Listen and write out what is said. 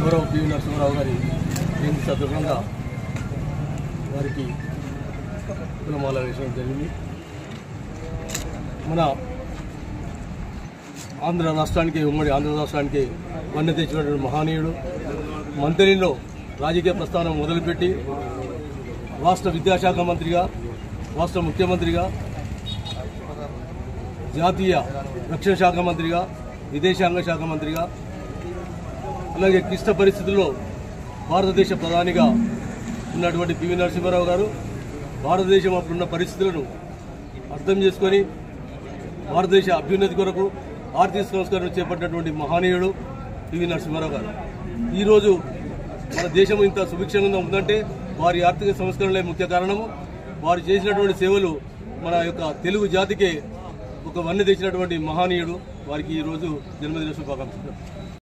గౌరవ పివి నరసింహారావు గారి జయంతి సందర్భంగా వారికి పూలమాల వేయడం జరిగింది. మన ఆంధ్ర రాష్ట్రానికి, ఉమ్మడి ఆంధ్ర రాష్ట్రానికి వన్నె తెచ్చినటువంటి మహనీయుడు. మంత్రిలో రాజకీయ ప్రస్థానం మొదలుపెట్టి రాష్ట్ర విద్యాశాఖ మంత్రిగా, రాష్ట్ర ముఖ్యమంత్రిగా, జాతీయ రక్షణ శాఖ మంత్రిగా, విదేశాంగ శాఖ మంత్రిగా, అలాగే క్లిష్ట పరిస్థితుల్లో భారతదేశ ప్రధానిగా ఉన్నటువంటి పివి నరసింహారావు గారు భారతదేశం అప్పుడున్న పరిస్థితులను అర్థం చేసుకొని భారతదేశ అభ్యున్నతి కొరకు ఆర్థిక సంస్కరణ చేపట్టినటువంటి మహనీయుడు పివి నరసింహారావు గారు. ఈరోజు మన దేశం ఇంత సుభిక్షంగా ఉందంటే వారి ఆర్థిక సంస్కరణలే ముఖ్య కారణము. వారు చేసినటువంటి సేవలు మన యొక్క తెలుగు జాతికే ఒక వన్నె తెచ్చినటువంటి మహనీయుడు. వారికి ఈరోజు జన్మదిన శుభాకాంక్షలు.